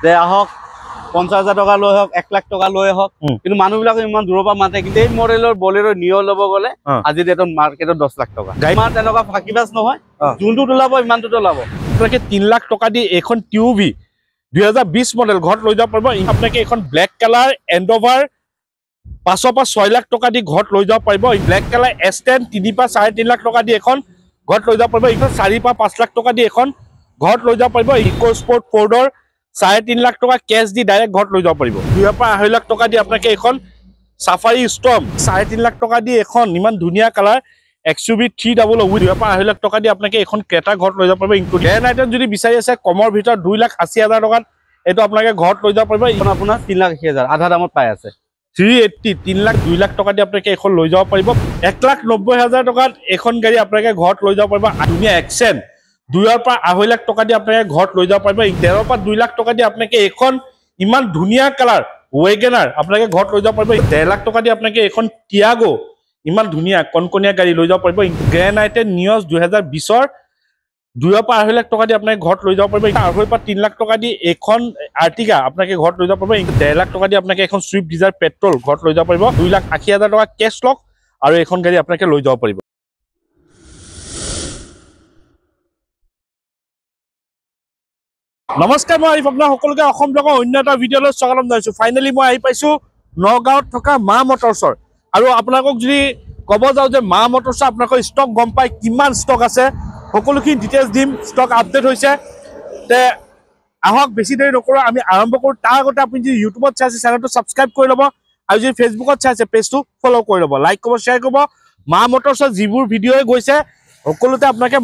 যে আহক 50,000 টকা লৈ হওক 1 লাখ টকা লৈ হওক কিন্তু মানুহবিলাক ইমান দূৰৰ পৰা মাতে কিন্তু এই মডেলৰ বলেৰো নিও ল'ব গ'লে আজি ডেটত মাৰ্কেটত 10 লাখ টকা ইমান তেনেকুৱা ফাকিবাজ নহয় যোনটো ওলাব ইমানটো ওলাব আপোনালোকে 3 লাখ টকা দি এখন টিউভি 2020 মডেল ঘৰত লৈ যাব পাৰিব আপোনালোকে এখন ব্লেক কালাৰ এন্ডোভাৰ 5 পৰা 6 লাখ টকা দি ঘৰত লৈ যাব পাৰিব ব্লেক কালাৰ S10 3 পৰা 3.5 লাখ টকা দি এখন ঘৰত লৈ যাব পাৰিব এখন 4 পৰা 5 লাখ টকা দি এখন ঘৰত লৈ যাব পাৰিব ইকো স্পৰ্ট ফৰ্ডৰ 3.5 লাখ টকা কেছ দি ডাইৰেক্ট ঘৰত লৈ যাব পাৰিব 2 পৰা 2.5 লাখ টকা দি আপোনালোকে এখন সাফাৰি ষ্টৰ্ম 3.5 লাখ টকা দি এখন ইমান ধুনীয়া কালাৰ XUV 300 উইথ 2 পৰা 2.5 লাখ টকা দি আপোনালোকে এখন ক্ৰেটা ঘৰত লৈ যাব পাৰিব ইনক্লুড গ্ৰেণ্ড আইটেম যদি বিচাৰি আছে কমৰ ভিতৰত 2,80,000 টকাত এটো আপোনালোকে ঘৰত লৈ যাব পাৰিব এখন আপোনাৰ 3,80,000 আধা দামত পাই আছে 380 3 লাখ 2 লাখ টকা দি আপোনালোকে এখন লৈ যাব পাৰিব 1,90,000 টকাত এখন গাড়ী আপোনালোকে ঘৰত লৈ যাব পাৰিব ধুনীয়া এক্সেন্ট 2 পৰা 2.5 লাখ টকা দি আপোনালোকে ঘৰত লৈ যাব পাৰিব 13 পৰা 2 লাখ টকা দি আপোনালোকে এখন ইমান ধুনীয়া কালাৰ ওয়েগনাৰ আপোনালোকে ঘৰত লৈ যাব পাৰিব 1.5 লাখ টকা দি আপোনালোকে এখন টিয়াগো ইমান ধুনীয়া কনকনিয়া গাড়ী লৈ যাব পাৰিব গ্ৰেণ্ড আইটেন নিয়স 2020 ৰ 2 পৰা 2.5 লাখ টকা দি আপোনালোকে ঘৰত লৈ যাব পাৰিব 2.5 পৰা 3 লাখ টকা দি এখন আৰ্টিকা আপোনালোকে ঘৰত লৈ যাব পাৰিব 1.5 লাখ টকা দি আপোনালোকে এখন সুইফট ডিজায়াৰ পেট্ৰল ঘৰত লৈ যাব পাৰিব 2,80,000 টকা কেছ লক আৰু এখন গাড়ী আপোনালোকে লৈ যাব পাৰিব নমস্কাৰ মই আৰিফ আপোনাৰ সকলোকে অসম ব্লগৰ অন্য এটা ভিডিঅ'লৈ স্বাগতম জনাইছো ফাইনেলি মই আহি পাইছো নগাঁৱত থকা মা মটৰছৰ আৰু আপোনালোকক যদি ক'ব যাওঁ যে মা মটৰছৰ আপোনালোকৰ ষ্টক গম পাই কিমান ষ্টক আছে সকলোখিনি ডিটেইলছ দিম ষ্টক আপডেট হৈছে তে আহক বেছি দেৰি নকৰো আমি আৰম্ভ কৰো তাৰ আগতে আপুনি যদি ইউটিউবত চাইছে চেনেলটো সাবস্ক্ৰাইব কৰি ল'ব আৰু যদি ফেচবুকত চাইছে পেজটো ফলো কৰি ল'ব লাইক কৰিব শ্বেয়াৰ কৰিব মা মটৰছৰ যিবোৰ ভিডিঅ'ই গৈছে সকলোতে আপোনালোকে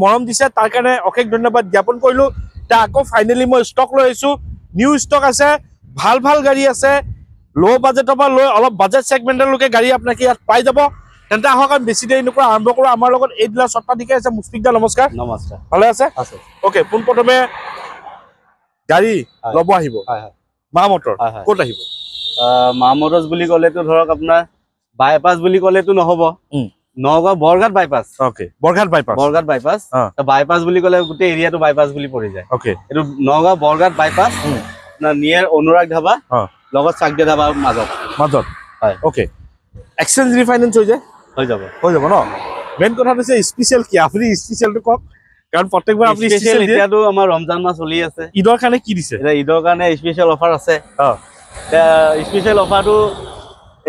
মৰম দিছে তাৰ কাৰণে অশেষ ধন্যবাদ জ্ঞাপন কৰিলো তা আকৌ ফাইনেলি মই ষ্টক লৈ আহিছো নিউ ষ্টক আছে ভাল ভাল গাড়ী আছে লো বাজেটৰ পৰা লৈ অলপ বাজেট সেগমেন্টৰ লৈকে গাড়ী আপোনালোকে ইয়াত পাই যাব তেন্তে আহক আমি বেছি দেৰি নকৰা আৰম্ভ কৰো আমাৰ লগত এই দিলা সত্তাধিকাৰী আছে মুস্ফিক দা নমস্কাৰ নমস্কাৰ ভালে আছে আছে ওকে পোন প্ৰথমে গাড়ী লব আহিব মা মটৰ ক'ত আহিব মা মটৰছ বুলি ক'লেতো ধৰক আপোনাৰ বাইপাছ বুলি ক'লেতো নহব Nagaon Borghat bypass okay Borghat bypass bypass বুলি ক'লে গোটেই এৰিয়াটো বাইপাছ বুলি পৰি যায় ওকে এইটো নগাঁও বৰঘাট বাইপাছ নিয়াৰ অনুৰাগ ধাবা লগত চাকদে ধাবা মাজত হয় ওকে এক্সচেঞ্জ ৰিফাইনেন্স হৈ যাব ন মেইন কথা হৈছে স্পেশাল কি আপুনি স্পেশালটো কক কাৰণ প্ৰত্যেকবাৰ আপুনি স্পেশাল এতিয়াতো আমাৰ ৰমজান মাহ চলি আছে ঈদৰ কাৰণে কি দিছে এটা ঈদৰ কাৰণে স্পেশাল অফাৰ আছে স্পেশাল অফাৰটো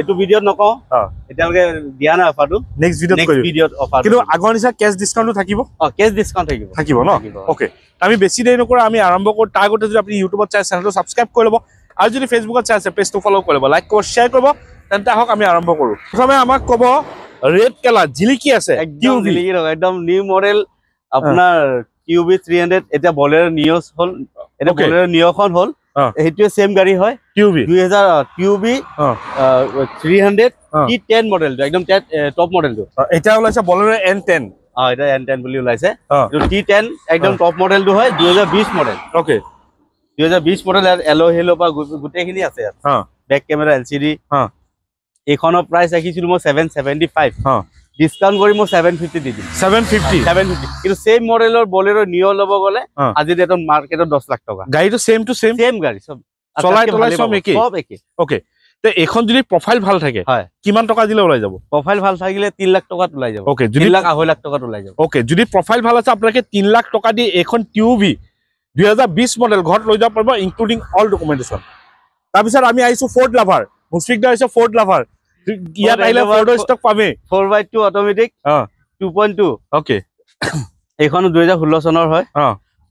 এটো ভিডিঅ'ত নকওঁ এতিয়ালৈকে দিয়া নাই অফাৰটো নেক্সট ভিডিঅ'ত অফাৰ কিন্তু আগৰ নিচিনা কেছ ডিসকাউণ্টটো থাকিব কেছ ডিসকাউণ্ট থাকিব ন ওকে আমি বেছি দেৰি নকৰা আমি আৰম্ভ কৰো তাৰ আগতে যদি আপুনি ইউটিউবত চাই চেনেলটো সাবস্ক্ৰাইব কৰি ল'ব আৰু যদি ফেচবুকত চাই আছে পেজটো ফলো কৰি ল'ব লাইক কৰিব শ্বেয়াৰ কৰিব তেন্তে আহক আমি আৰম্ভ কৰো প্ৰথমে আমাক ক'ব ৰেড কালাৰ জিলিকি আছে একদম নিউ মডেল আপোনাৰ QB 300 এটা বলেৰো নিয়স হল এটা বলেৰো নিয়খন হল এইটোৱে সেম গাড়ী হয় QB 2000 QB 300 T10 মডেলটো একদম টপ মডেলটো এটা ওলাইছে বলেৰো N10 এটা N10 বুলি ওলাইছে এইটো T10 একদম টপ মডেলটো হয় 2020 মডেল ওকে 2020 মডেল এলো হেলো পা গুটেখিনি আছে ব্যাক ক্যামেৰা LCD এখনৰ প্ৰাইস ৰাখিছিলো মই 775 ডিসকাউন্ট কৰি মই 750 দি দিম 750 কিন্তু সেম মডেলৰ বলেৰো নিও ল'ব গলে আজি ডেটত মাৰ্কেটত 10 লাখ টকা গাড়ীটো সেম টু সেম গাড়ী সব চলাই সব একে ওকে তে এখন যদি প্ৰফাইল ভাল থাকে কিমান টকা দিলে ওলাই যাব প্ৰফাইল ভাল থাকিলে 3 লাখ টকাত ওলাই যাব ওকে যদি 3 লাখ 2.5 লাখ টকাত ওলাই যাব ওকে যদি প্ৰফাইল ভাল আছে আপোনালোকে 3 লাখ টকা দি এখন টিউভি 2020 মডেল ঘৰত লৈ যাব পাৰিব ইনক্লুডিং অল ডকুমেন্টেশন তাৰপিছত আমি আইছো ফোৰ্ড লাভাৰ মুস্ফিক দা আইছো ফোৰ্ড লাভাৰ ইয়াত আইলে ফোৰ্ডৰ ষ্টক পাবে 4x2 অটোমেটিক 2.2 ওকে এখন 2016 চনৰ হয়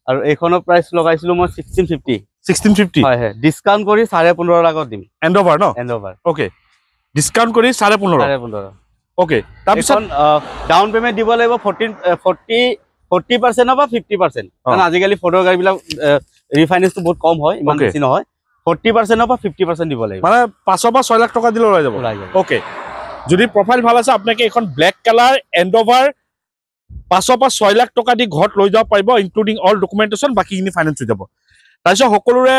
আৰু এখনৰ প্ৰাইস লগাইছিলো মই 1650 হয় ডিসকাউন্ট কৰি 15.5 লাখত দিম এন্ডোভাৰ ন এন্ডোভাৰ ওকে ডিসকাউন্ট কৰি 15.5 ওকে তাৰপিছত ডাউন পেমেন্ট দিব লাগিব 40% বা 50% কাৰণ আজিকালি ফটো গাড়ী বিলাক ৰিফাইনেন্সটো বহুত কম হয় ইমান বেছি নহয় 40% বা 50% দিব লাগিব মানে 5 বা 6 লাখ টকা দিলে ওলাই যাব ওকে যদি প্ৰফাইল ভাল আছে আপোনালোকে এখন ব্ল্যাক কালাৰ এন্ডোভাৰ 5 বা 6 লাখ টকা দি ঘৰত লৈ যাব পাৰিব ইনক্লুডিং অল ডকুমেন্টেশন বাকিখিনি ফাইনেন্স হৈ যাব তাৰপিছত সকলোৰে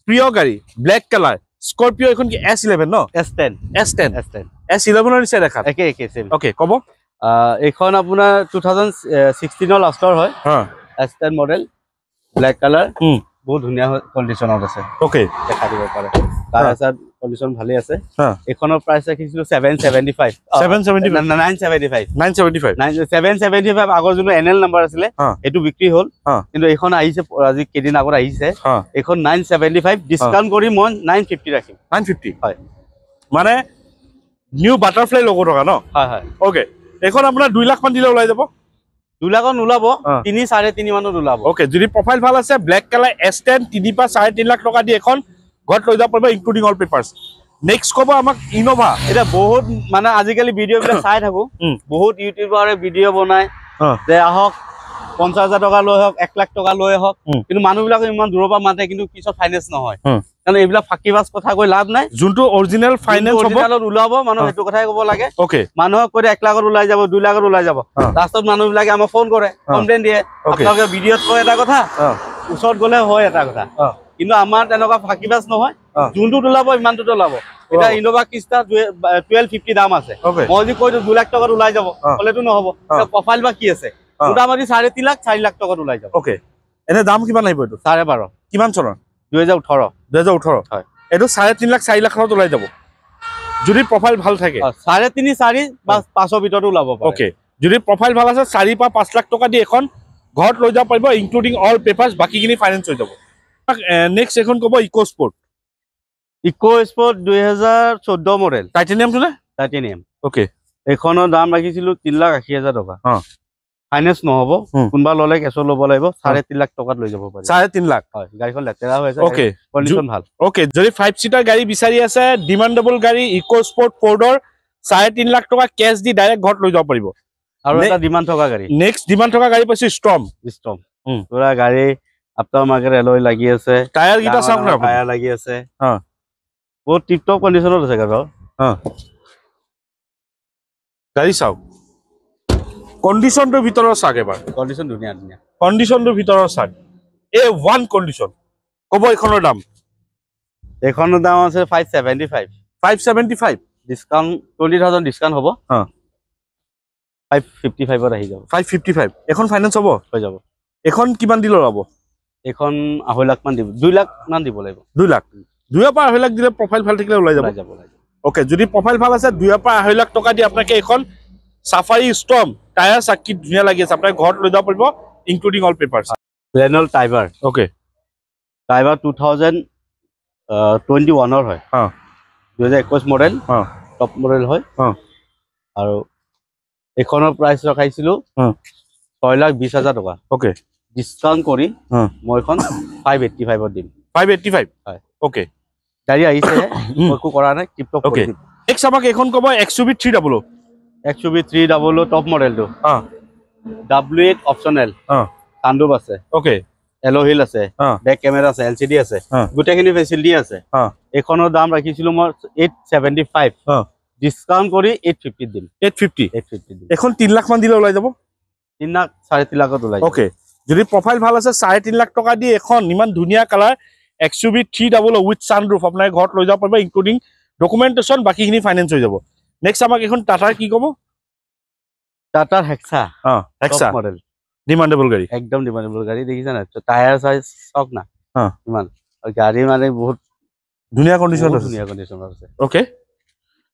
প্ৰিয় গাড়ী ব্ল্যাক কালাৰ স্কৰপিও এখন কি S11 ন S10 S11 ৰ নিচে দেখা একে সেম ওকে ক'ব এখন আপোনাৰ 2016 ৰ লাষ্টৰ হয় S10 মডেল ব্ল্যাক কালাৰ বহুত ধুনীয়া কন্ডিশনত আছে ওকে দেখা দিব পাৰে টায়াৰ চাৰ কন্ডিশন ভালে আছে এখনৰ প্ৰাইস ৰাখিছিলো 775 775 আগৰ যোনটো এনএল নাম্বাৰ আছিলে এটো বিক্ৰী হ'ল কিন্তু এখন আহিছে আজি কেদিন আগত আহিছে এখন 975 ডিসকাউন্ট কৰি মই 950 ৰাখিম 950 হয় মানে নিউ বাটাৰফ্লাই লোগো থকা ন হয় হয় ওকে এখন আপোনাৰ 2 লাখ মান দিলে ওলাই যাব 2 লাখ নোলাব 3 3.5 মানত ওলাব ওকে যদি প্ৰফাইল ভাল আছে ব্ল্যাক কালাৰ S10 3 পা 3.5 লাখ টকা দি এখন ঘৰত লৈ যাব পাৰিব ইনক্লুডিং অল পেপাৰস নেক্সট কব আমাক ইনোভা এটা বহুত মানে আজিকালি ভিডিও বিলাক চাই থাকো বহুত ইউটিউবাৰে ভিডিও বনায় যে আহক 50,000 টকা লৈ হক 1 লাখ টকা লৈ হক কিন্তু মানুহবিলাক ইমান দূৰৰ পৰা মাতে কিন্তু পিছত ফাইনেন্স নহয় কাৰণ এইবিলাক ফাকিবাস কথা কৈ লাভ নাই যোনটো অৰিজিনাল ফাইনেন্স হ'ব ওলাব মানুহ সেইটো কথাই ক'ব লাগে ওকে মানুহক কৈ 1 লাখত ওলাই যাব 2 লাখত ওলাই যাব লাষ্টত মানুহবিলাকে আমাক ফোন কৰে কমপ্লেইন দিয়ে আপোনালোকে ভিডিওত কয় এটা কথা ওচৰত গলে হয় এটা কথা কিন্তু আমাৰ তেনেকুৱা ফাকিবাস নহয় যোনটো ওলাব ইমানটো ওলাব এটা ইনোভা ক্ৰিষ্টা 1250 দাম আছে মই যদি কৈ 2 লাখ টকাত ওলাই যাব কলেতো নহব প্ৰফাইল বা কি আছে মোটামুটি 3.5 লাখ 4 লাখ টকাত ওলাই যাব ওকে এনে দাম কিমান আহিব এটো 12.5 কিমান চনৰ 2018 হয় এটো 3.5 লাখ 4 লাখত ওলাই যাব যদি প্ৰফাইল ভাল থাকে 3.5 4 বা 5 ভিতৰত ওলাব পাৰে ওকে যদি প্ৰফাইল ভাল আছে 4 পা 5 লাখ টকা দি এখন ঘৰত লৈ যাব পাৰিব ইনক্লুডিং অল পেপাৰস বাকিখিনি ফাইনেন্স হৈ যাব নেক্সট এখন কব ইকো স্পোৰ্ট 2014 মডেল টাইটেনিয়াম তো না টাইটেনিয়াম ওকে এখনৰ দাম ৰাখিছিলো 3,80,000 টকা ফাইনেন্স নহব কোনবা ললে কেছ লব লাগিব 3.5 লাখ টকাত লৈ যাব পাৰি 3.5 লাখ হয় গাড়ীখন লেতেৰা হৈ আছে ওকে কন্ডিশন ভাল ওকে যদি 5 সিটাৰ গাড়ী বিচাৰি আছে ডিমান্ডেবল গাড়ী ইকো স্পোৰ্ট ফোৰ্ডৰ 3.5 লাখ টকা কেছ দি ডাইৰেক্ট ঘৰত লৈ যাব পাৰিব আৰু এটা ডিমান্ড থকা গাড়ী নেক্সট ডিমান্ড থকা গাড়ী পাইছে ষ্টৰ্ম পুৰা গাড়ী আফটাৰ মাৰ্কেট এলয় লাগি আছে টায়াৰ গিটা চাওক না টায়াৰ লাগি আছে বহুত টিপটপ কন্ডিশনত আছে গাড়ী গাড়ী চাওক কন্ডিশনটোৰ ভিতৰৰ চাক এবাৰ কন্ডিশন ধুনীয়া ধুনীয়া কন্ডিশনটোৰ ভিতৰৰ চাক A1 কন্ডিশন কব এখনৰ দাম আছে 575 ডিসকাউন্ট 20,000 ডিসকাউন্ট হ'ব 555 ত আহি যাব 555 এখন ফাইনান্স হ'ব হৈ যাব এখন কিমান দিলে ল'ব এখন 2.5 লাখ মান দিব 2 লাখ মান দিব লাগিব 2 লাখ 2 পা 2.5 লাখ দিলে প্ৰফাইল ভাল থাকিলে ওলাই যাব ওকে যদি প্ৰফাইল ভাল আছে 2 পা 2.5 লাখ টকা দি আপোনাকে এখন সাফারি স্টৰ্ম টায়াৰ সাকি ধুনীয়া লাগি আছে আপোনাক ঘৰত লৈ যাব পাৰিব including all পেপাৰস Renault Triber okay Triber 2021 ৰ হয় 2021 মডেল টপ মডেল হয় আৰু এখনৰ প্ৰাইস ৰখাইছিল 6,20,000 টকা ওকে ডিসকাউন্ট কৰি মই এখন 585 ত দিম 585 হয় ওকে গাড়ী আহিছে মই কো কৰা নাই টিপটপ কৰি দিম নেক্সট আমাক এখন কব XUV 300 XUV 300 টপ মডেলটো W8 অপশনাল সানৰুফ আছে ওকে এলো হিল আছে ব্যাক ক্যামেৰা আছে LCD আছে গুটেখিনি ফেসিলিটি আছে এখনৰ দাম ৰাখিছিলো মই 875 ডিসকাউন্ট কৰি 850 দিম 850 দিম এখন 3 লাখ মান দিলে ওলাই যাব 3 লাখ 3.5 লাখত ওলাই যাব ওকে যদি প্ৰফাইল ভাল আছে 3.5 লাখ টকা দি এখন ইমান ধুনীয়া কালাৰ XUV 300 উইথ সানৰুফ আপোনাৰ ঘৰত লৈ যাব পাৰিব ইনক্লুডিং ডকুমেন্টেশন বাকিখিনি ফাইনান্স হৈ যাব নেক্সট আমাক এখন টাটাৰ কি কব টাটাৰ হেক্সা হেক্সা মডেল ডিমান্ডেবল গাড়ী একদম ডিমান্ডেবল গাড়ী দেখিছা না টায়াৰ সাইজ সক না ইমান গাড়ী মানে বহুত ধুনীয়া কন্ডিশন আছে ওকে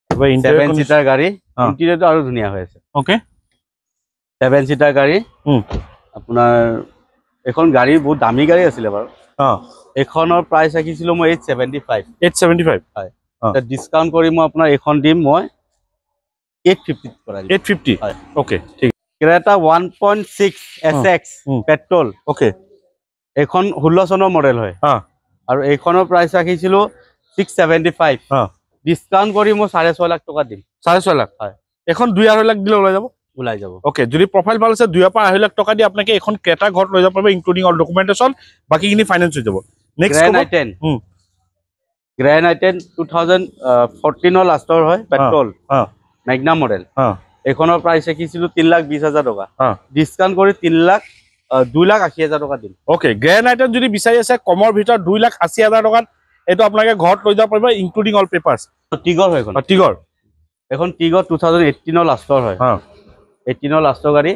7 সিটাৰ গাড়ী ইন্টেৰিয়ৰটো আৰু ধুনীয়া হৈ আছে ওকে 7 সিটাৰ গাড়ী আপোনাৰ এখন গাড়ী বহুত দামী গাড়ী আছিল বাৰু এখনৰ প্ৰাইস ৰাখিছিলো মই 875 হয় ডিসকাউন্ট কৰি মই আপোনাৰ এখন দিম মই 850 কৰা 850 হয় ওকে ঠিক ক্ৰেটা 1.6 SX পেট্ৰল ওকে এখন 16 চনৰ মডেল হয় আৰু এখনৰ প্ৰাইস ৰাখিছিলো 675 ডিসকাউন্ট কৰি মই 6.5 লাখ টকা দিম 6.5 লাখ হয় এখন 2.5 লাখ দিলে ওলাই যাব ওকে যদি প্ৰফাইল ভাল আছে 2 পা 2.5 লাখ টকা দি আপোনাকে এখন ক্ৰেটা ঘৰত লৈ যাব পাৰিব ইনক্লুডিং অল ডকুমেন্টেশন বাকিখিনি ফাইনান্স হৈ যাব নেক্সট গ্ৰেণ্ড আই10 2014 লাষ্টৰ হয় পেট্ৰল ম্যাগনাম মডেল এখনৰ প্ৰাইস ৰাখিছিলো 3,20,000 টকা ডিসকাউন্ট কৰি 2,80,000 টকা দিম ওকে গ্ৰেণ্ড আই10 যদি বিচাৰি আছে কমৰ ভিতৰত 2,80,000 টকাত এটো আপোনাকে ঘৰত লৈ যাব পাৰিব ইনক্লুডিং অল পেপাৰস টিগৰ হয় এখন টিগৰ 2018 লাষ্টৰ হয় 18 লাষ্টৰ গাড়ী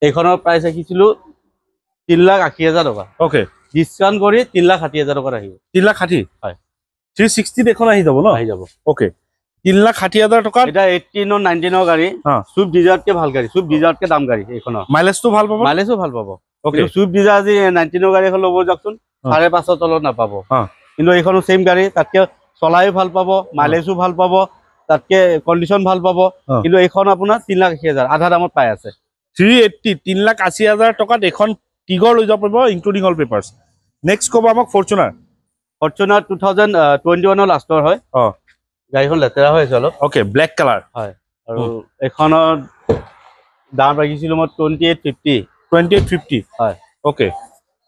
এখনৰ প্ৰাইস ৰাখিছিলো 3,80,000 টকা ওকে ডিসকাউন্ট কৰি 3,60,000 টকা আহিব 3,60,000 হয় 360 এখন আহি যাব ন আহি যাব ওকে 3,60,000 টকা এটা 18 ৰ 19 ৰ গাড়ী সুইফট ডিজায়াৰ কে ভাল গাড়ী সুইফট ডিজায়াৰ কে দাম গাড়ী এইখনৰ মাইলেজটো ভাল পাব মাইলেজও ভাল পাব ওকে সুইফট ডিজায়াৰ আজি 19 ৰ গাড়ী এখন ল'ব যাকচোন 5.5 তলত নাপাব কিন্তু এইখনো সেম গাড়ী তাতকে চলাইও ভাল পাব মাইলেজও ভাল পাব তাতকে কন্ডিশন ভাল পাব কিন্তু এইখন আপোনাৰ 3,80,000 আধা দামত পাই আছে 3,80,000 টকাত এখন টিগৰ লৈ যাব পাৰিব ইনক্লুডিং অল পেপাৰছ নেক্সট ক'ব আমাক ফৰচুনাৰ 2021 ৰ লাষ্টৰ হয় গাড়ীখন লেতেৰা হৈ আছে অলপ ওকে ব্লেক কালাৰ হয় আৰু এইখনৰ দাম ৰাখিছিলো মই 2850 হয় ওকে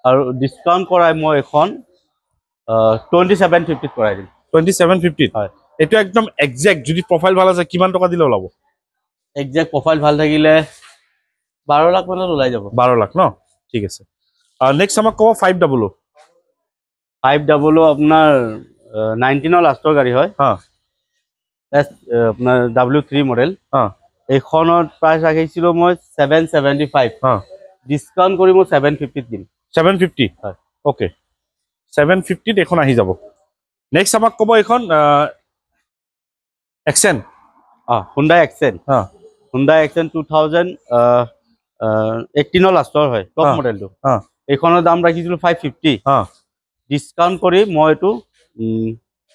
আৰু ডিসকাউন্ট কৰাই মই এখন 2750 কৰাই দিম 2750 হয় এটা একদম এক্সাক্ট যদি প্ৰফাইল ভাল আছে কিমান টকা দিলে ওলাব এক্সাক্ট প্ৰফাইল ভাল থাকিলে 12 লাখ মানত ওলাই যাব 12 লাখ ন ঠিক আছে আৰু নেক্সট আমাক ক'ব 500 আপোনাৰ 19 ৰ লাষ্টৰ গাড়ী হয় আপোনাৰ W3 মডেল এইখনৰ প্ৰাইস ৰাখিছিলো মই 775 ডিসকাউন্ট কৰি মই 750 দিম 750 হয় ওকে 750 এখন আহি যাব নেক্সট আমাক ক'ব এখন এক্সেন Hyundai Accent Hyundai Accent 2018 ৰ লাষ্টৰ হয় টপ মডেলটো এইখনৰ দাম ৰাখিছিলো 550 ডিসকাউন্ট কৰি মই এটো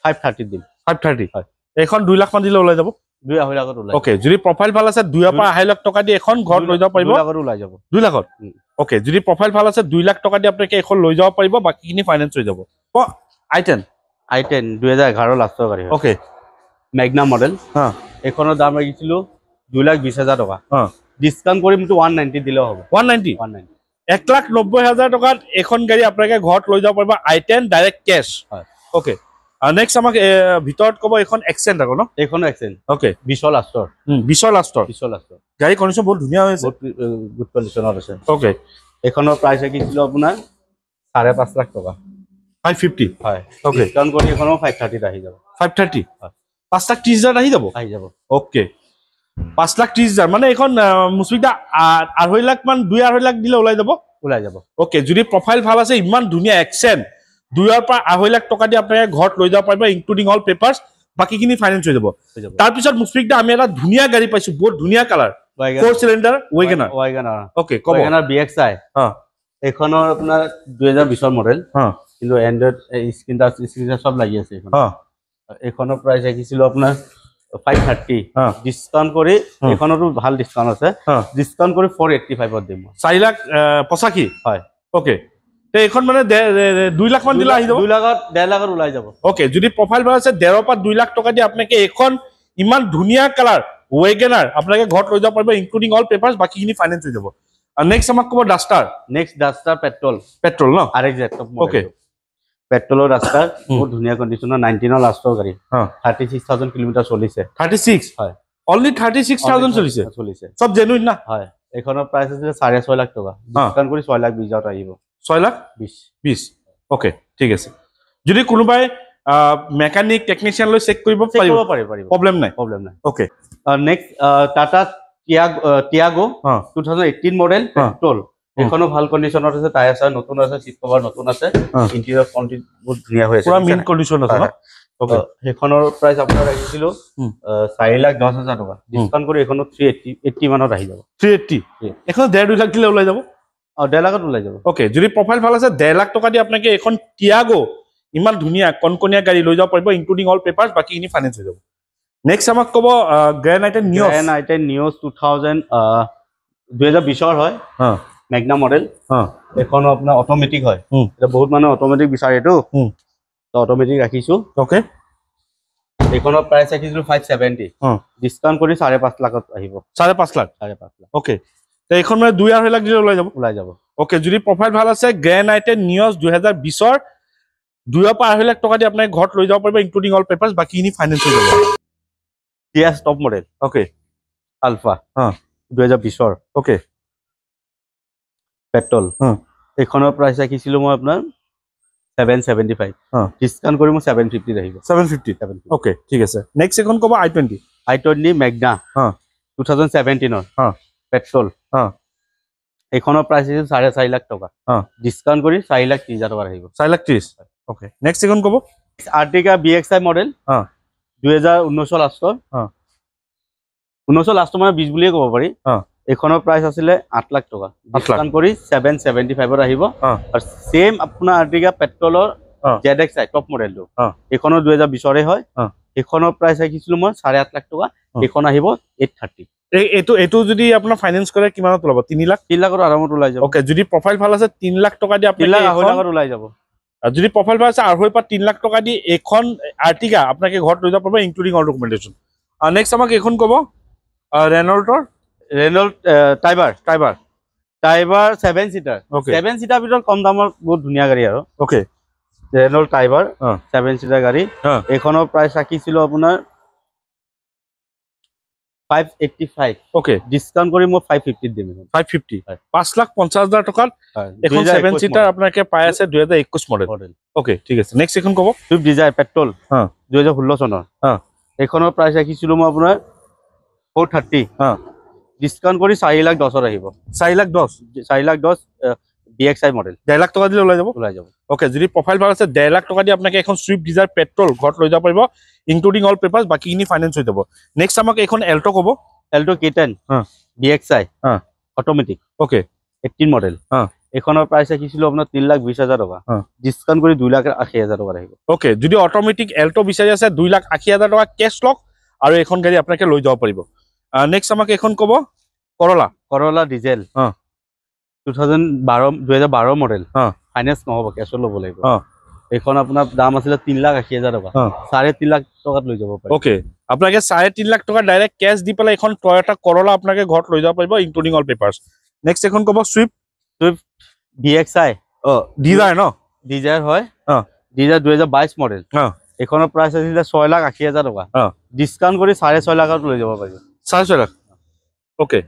530 দিম 530 হয় এখন 2 লাখ মান দিলে ওলাই যাব 2.5 লাখত ওলাই ওকে যদি প্ৰফাইল ভাল আছে 2 পৰা 2.5 লাখ টকা দি এখন ঘৰ লৈ যাব পাৰিব 2 লাখত ওলাই যাব 2 লাখত ওকে যদি প্ৰফাইল ভাল আছে 2 লাখ টকা দি আপোনাক এখন লৈ যাব পাৰিব বাকিখিনি ফাইনান্স হৈ যাব i10 2011 লাষ্টৰ গাড়ী ওকে ম্যাগনা মডেল এখনৰ দাম ৰাখিছিলো 2,20,000 টকা ডিসকাউন্ট কৰি মটো 190 দিলে হ'ব 190 1,90,000 টকাত এখন গাড়ী আপোনাক ঘৰত লৈ যাব পাৰিব i10 ডাইৰেক্ট কেশ হয় ওকে নেক্সট আমাক ভিতৰত ক'ব এখন এক্সেন্ট আকৌ ন এইখন এক্সেন্ট ওকে 20 লাষ্টৰ 20 লাষ্টৰ গাড়ী কন্ডিশন বহুত ধুনীয়া হৈ আছে গুড কন্ডিশনত আছে ওকে এখনৰ প্ৰাইস ৰাখিছিলো আপোনাৰ 5.5 লাখ টকা 550 হয় ওকে ডিসকাউন্ট কৰি এখনো 530 আহি যাব 530 হয় 5,30,000 আহি যাব ওকে 5,30,000 মানে এখন মুসবিদা 2.5 লাখ মান 2.5 লাখ দিলে ওলাই যাব ওকে যদি প্ৰফাইল ভাল আছে ইমান ধুনীয়া এক্সেন্ট 2 পৰা 2.5 লাখ টকা দি আপোনাক ঘৰত লৈ যাব পাৰিব ইনক্লুডিং অল পেপাৰছ বাকিখিনি ফাইনান্স হৈ যাব তাৰ পিছত মুসবিদা আমি এটা ধুনীয়া গাড়ী পাইছো বহুত ধুনীয়া কালাৰ 4 সিলিন্ডাৰ ওয়াগনাৰ ওকে ওয়াগনাৰ BXI এখনৰ আপোনাৰ 2020 ৰ মডেল কিন্তু এন্ড্ৰইড স্ক্ৰিন টাচ সব লাগি আছে এখন এখনৰ প্ৰাইস ৰাখিছিলো আপোনাৰ 530 ডিসকাউন্ট কৰি এখনৰো ভাল ডিসকাউন্ট আছে ডিসকাউন্ট কৰি 485 দিম 4 লাখ 85 হয় ওকে তে এখন মানে 2 লাখ মান দিলা আহি যাব 2 লাখত 1.5 লাখত ওলাই যাব ওকে যদি প্ৰফাইল ভাল আছে 1.5 পৰা 2 লাখ টকা দি আপোনাক এখন ইমান ধুনীয়া কালাৰ ওয়েগনাৰ আপোনাক ঘৰত লৈ যাব পাৰিব ইনক্লুডিং অল পেপাৰছ বাকিখিনি ফাইনান্স হৈ যাব আৰু নেক্সট আমাক ক'ব ডাস্টাৰ পেট্ৰল ন RXZ ওকে পেট্ৰলৰ ডাস্টাৰ বহুত ধুনীয়া কন্ডিশনৰ 19 ৰ লাষ্টৰ গাড়ী 36,000 কিলোমিটাৰ চলিছে 36 হয় অনলি 36,000 চলিছে সব জেনুইন না হয় এখনৰ প্ৰাইস আছে 6.5 লাখ টকা ডিসকাউন্ট কৰি 6 লাখ 20,000 আহিব 6 লাখ 20 ওকে ঠিক আছে যদি কোনোবাই মেকানিক টেকনিশিয়ান লৈ চেক কৰিব পাৰিব প্ৰবলেম নাই okay next Tata Tiago 2018 model petrol এখনো ভাল কন্ডিশনত আছে টায়াৰ আছে নতুন আছে সিট কভাৰ নতুন আছে ইন্টেৰিয়ৰ কন্ডিশন বহুত ধুনীয়া হৈ আছে পুৰা মিন কন্ডিশন আছে ওকে এখনৰ প্ৰাইস আপোনাৰ ৰাখিছিলো 4,10,000 টকা ডিসকাউন্ট কৰি এখনো 380 মানত আহি যাব 380 এখন 1.5 লাখ দিলে ওলাই যাব 1.5 লাখত ওলাই যাব ওকে যদি প্ৰফাইল ভাল আছে 1.5 লাখ টকা দি আপোনাক এখন টিয়াগো ইমান ধুনীয়া কনকনিয়া গাড়ী লৈ যাব পাৰিব ইনক্লুডিং অল পেপাৰছ বাকিখিনি ফাইনান্স হৈ যাব নেক্সট আমাক ক'ব গ্ৰেণ্ড আইটেন নিউজ 2020 ৰ হয় ম্যাগনা মডেল এখনো আপোনাৰ অটোমেটিক হয় এটা বহুত মানে অটোমেটিক বিচাৰে তো অটোমেটিক ৰাখিছো ওকে এখনৰ প্ৰাইস ৰাখিছো 570 ডিসকাউন্ট কৰি 5.5 লাখত আহিব 5.5 লাখ ওকে তে এখন মানে 2.5 লাখ দিলে ওলাই যাব ওকে যদি প্ৰফাইল ভাল আছে গ্ৰেণ্ড আইটেন নিউজ 2020 ৰ 2 পৰা 2.5 লাখ টকা দি আপোনাক ঘৰত লৈ যাব পাৰিব ইনক্লুডিং অল পেপাৰছ বাকিখিনি ফাইনান্স হৈ যাব টিয়াস টপ মডেল ওকে আলফা 2020 ৰ ওকে পেট্ৰল এখনৰ প্ৰাইস ৰাখিছিলো মই আপোনাৰ 775 ডিসকাউন্ট কৰি মই 750 আহিব 750 ওকে ঠিক আছে নেক্সট এখন ক'ব i20 ম্যাগনা 2017 ৰ পেট্ৰল এইখনৰ প্ৰাইচ আছে 4.5 লাখ টকা ডিসকাউন্ট কৰি 4,30,000 টকা আহিব 4,30,000 ওকে নেক্সট এখন কব আৰ্টিকা BXI মডেল 2019 লাষ্টৰ 19 লাষ্টৰ মানে 20 বুলিয়ে ক'ব পাৰি এইখনৰ প্ৰাইচ আছিল 8 লাখ টকা ডিসকাউন্ট কৰি 775 ত আহিব আৰু সেম আপোনাৰ আৰ্টিকা পেট্ৰলৰ ZXI টপ মডেলটো এইখনৰ 2020 হয় এইখনৰ প্ৰাইচ ৰাখিছিলো মই 8.5 লাখ টকা এইখন আহিব 830 এটো যদি আপোনাৰ ফাইনান্স কৰে কিমানত ওলাব 3 লাখ 3 লাখৰ আৰামত ওলাই যাব ওকে যদি প্ৰফাইল ভাল আছে 3 লাখ টকা দি আপুনি 3 লাখ 2.5 লাখত ওলাই যাব আৰু যদি প্ৰফাইল ভাল আছে 2.5 পৰা 3 লাখ টকা দি এখন আৰ্টিকা আপোনাকে ঘৰত লৈ যাব পাৰিব ইনক্লুডিং অল ডকুমেন্টেশন আৰু নেক্সট আমাক এখন কব ৰেনল্টৰ টাইবাৰ 7 সিটাৰ 7 সিটাৰ ভিতৰত কম দামৰ বহুত ধুনীয়া গাড়ী আৰু ওকে ৰেনল্ট টাইবাৰ 7 সিটাৰ গাড়ী এইখনৰ প্ৰাইচ ৰাখিছিলো আপোনাৰ 585 ওকে ডিসকাউন্ট কৰি মই 550 দিম 550 5,50,000 টকাত এখন 7 সিটাৰ আপোনাকে পাই আছে 2021 মডেল ওকে ঠিক আছে নেক্সট এখন কব সুইফট ডিজায়াৰ পেট্ৰল 2016 চনৰ এইখনৰ প্ৰাইচ ৰাখিছিলো মই আপোনাৰ 430 ডিসকাউন্ট কৰি 4,10,000 আহিব 4,10,000 BXI মডেল 1.5 লাখ টকা দিলে ওলাই যাব ওকে যদি প্ৰফাইল ভাল আছে 1.5 লাখ টকা দি আপোনাকে এখন সুইফট ডিজায়াৰ পেট্ৰল ঘৰত লৈ যাব পাৰিব ইনক্লুডিং অল পেপাৰস বাকিখিনি ফাইনান্স হৈ যাব নেক্সট আমাক এখন এল্টো কব Alto K10 BXI automatic okay 18 model এইখনৰ প্ৰাইচ ৰাখিছিলো আপোনাৰ 3,20,000 টকা ডিসকাউন্ট কৰি 2,80,000 টকা আহিব ওকে যদি অটোমেটিক এল্টো বিচাৰি আছে 2,80,000 টকা কেশ লক আৰু এখন গাড়ী আপোনাকে লৈ যাব পাৰিব নেক্সট আমাক এখন কব করলা ডিজেল 2012 মডেল ফাইনান্স নহব কেশ ল'ব লাগিব এইখন আপোনাৰ দাম আছিল 3,80,000 টকা 3.5 লাখ টকাত লৈ যাব পাৰিব ওকে আপোনাকে 3.5 লাখ টকা ডাইৰেক্ট কেশ দি পেলাই এখন টয়োটা কৰলা আপোনাকে ঘৰত লৈ যাব পাৰিব ইনক্লুডিং অল পেপাৰস নেক্সট এখন কব সুইফট BXI ডিজায়াৰ হয় ডিজায়াৰ 2022 মডেল এইখনৰ প্ৰাইচ আছিল 6,80,000 টকা ডিসকাউন্ট কৰি 6.5 লাখত লৈ যাব পাৰিব 6.5 লাখ ওকে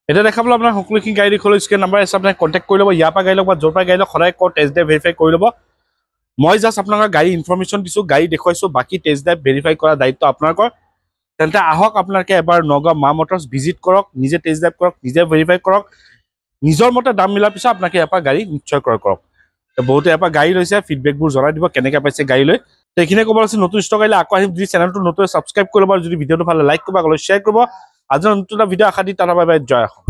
এটা দেখাবলৈ আপোনাৰ সকলোখিনি গাড়ী দেখুৱালো স্ক্ৰীন নাম্বাৰ আছে আপোনাক কন্টেক্ট কৰি ল'ব ইয়াৰ পৰা গাড়ী লওক বা য'ৰ পৰা গাড়ী লওক সদায় টেষ্ট ড্ৰাইভ ভেৰিফাই কৰি ল'ব মই জাষ্ট আপোনালোকৰ গাড়ী ইনফৰমেশ্যন দিছোঁ গাড়ী দেখুৱাইছোঁ বাকী টেষ্ট ড্ৰাইভ ভেৰিফাই কৰা দায়িত্ব আপোনালোকৰ তেন্তে আহক আপোনালোকে এবাৰ নগাঁও মা মটৰ্ছ ভিজিট কৰক নিজে টেষ্ট ড্ৰাইভ কৰক নিজে ভেৰিফাই কৰক নিজৰ মতে দাম মিলাৰ পিছত আপোনালোকে ইয়াৰ পৰা গাড়ী নিশ্চয় ক্ৰয় কৰক বহুতে ইয়াৰ পৰা গাড়ী লৈছে ফিডবেকবোৰ জনাই দিব কেনেকৈ পাইছে গাড়ী লৈ সেইখিনিয়ে ক'ব আছে নতুন ষ্টক আহিলে আকৌ আহিম যদি চেনেলটো নতুন ছাবস্ক্ৰাইব কৰিব আৰু যদি ভিডিঅ'টো ভাল লাইক কৰিব শ্বেয়াৰ কৰিব আজি নতুন এটা ভিডিঅ' আশা দি তাৰ বাবে জয় অসম